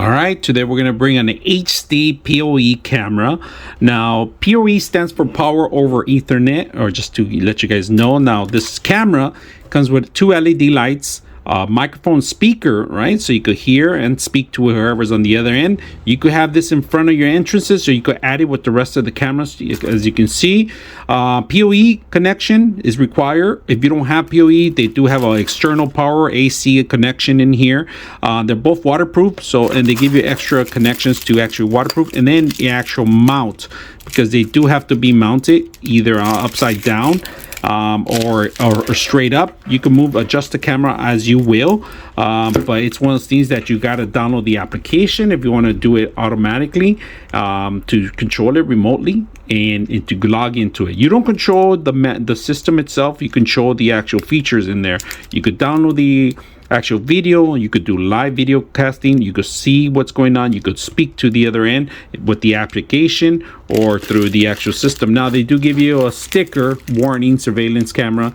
All right, today we're going to bring an HD PoE camera. Now, PoE stands for Power over Ethernet, or just to let you guys know. Now, this camera comes with two LED lights, microphone speaker, right? So you could hear and speak to whoever's on the other end. You could have this in front of your entrances, or you could add it with the rest of the cameras. As you can see, PoE connection is required. If you don't have PoE, they do have an external power AC connection in here. They're both waterproof, and they give you extra connections to actually waterproof, and then the actual mount, because they do have to be mounted either upside down or straight up. You can adjust the camera as you will, but it's one of those things that you got to download the application if you want to do it automatically, to control it remotely and to log into it. You don't control the system itself. You control the actual features in there. You could download the actual video, you could do live video casting, you could see what's going on, you could speak to the other end with the application or through the actual system. Now, they do give you a sticker warning, surveillance camera,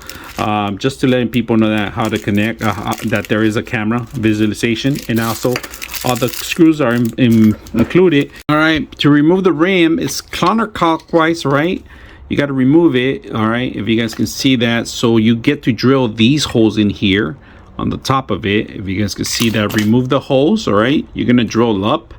just to letting people know that how to connect, that there is a camera visualization, and also all the screws are included. All right, to remove the rim, it's counterclockwise, right? You got to remove it. All right, if you guys can see that. So you get to drill these holes in here on the top of it. If you guys can see that, remove the holes. All right, you're gonna drill up.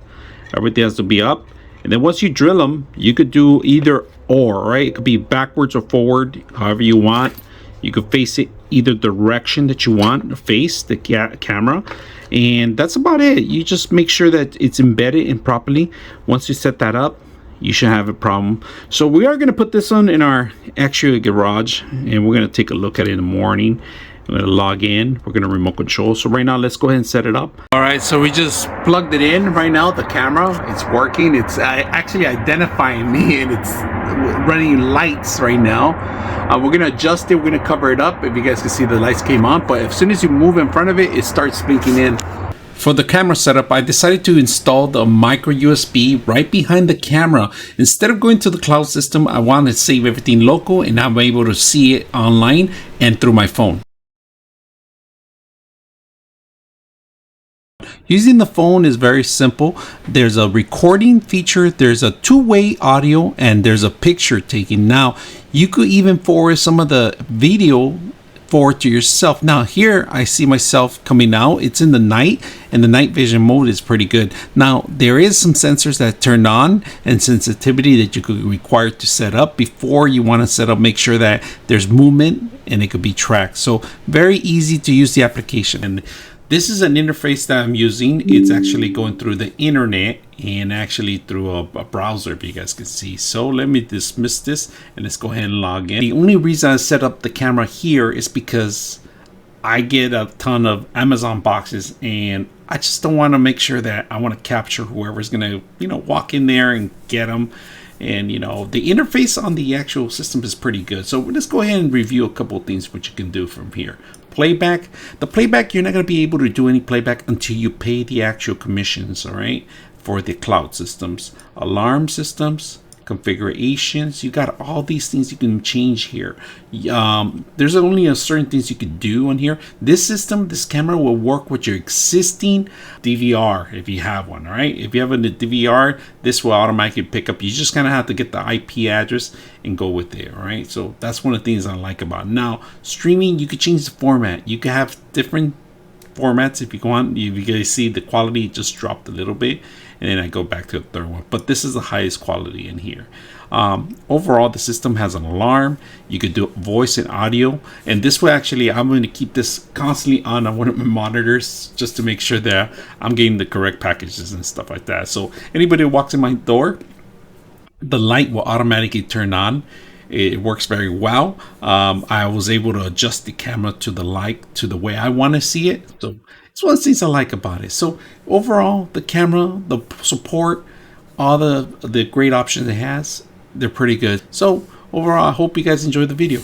Everything has to be up, and then once you drill them, you could do either or, right? It could be backwards or forward, however you want. You could face it either direction that you want to face the camera, and that's about it. You just make sure that it's embedded in properly. Once you set that up, you should have a problem. So we are going to put this on in our actual garage, and we're going to take a look at it in the morning. I'm going to log in. We're going to remote control. So right now, let's go ahead and set it up. All right, so we just plugged it in right now. The camera, it's working. It's actually identifying me, and it's running lights right now. We're going to adjust it. We're going to cover it up. If you guys can see, the lights came on, but as soon as you move in front of it, it starts blinking in. For the camera setup, I decided to install the micro USB right behind the camera. Instead of going to the cloud system, I wanted to save everything local, and I'm able to see it online and through my phone. Using the phone is very simple. There's a recording feature, there's a two-way audio, and there's a picture taking. Now, you could even forward some of the video forward to yourself. Now, here I see myself coming out. It's in the night, and the night vision mode is pretty good. Now, there is some sensors that turn on and sensitivity that you could require to set up before you want to set up. Make sure that there's movement and it could be tracked. So very easy to use the application. And this is an interface that I'm using. It's actually going through the internet and actually through a browser, if you guys can see. So let me dismiss this and let's go ahead and log in. The only reason I set up the camera here is because I get a ton of Amazon boxes, and I just don't want to make sure that I want to capture whoever's going to, walk in there and get them. And, the interface on the actual system is pretty good. So let's go ahead and review a couple of things which you can do from here. Playback. The playback, you're not going to be able to do any playback until you pay the actual commissions, all right, for the cloud systems. Alarm systems, configurations, you got all these things you can change here. There's only a certain things you can do on here. This camera will work with your existing DVR if you have one. All right, if you have a DVR, this will automatically pick up. You just kind of have to get the IP address and go with it. All right, so that's one of the things I like about it. Now, streaming, you could change the format. You can have different formats if you want. You guys see the quality just dropped a little bit, and then I go back to the third one, but this is the highest quality in here. Overall, the system has an alarm. You could do voice and audio, and this way, actually, I'm going to keep this constantly on one of my monitors just to make sure that I'm getting the correct packages and stuff like that. So anybody who walks in my door, the light will automatically turn on. It works very well. I was able to adjust the camera to the way I want to see it. So it's one of the things I like about it. So overall, the camera, the support, all the great options it has, they're pretty good. So overall, I hope you guys enjoyed the video.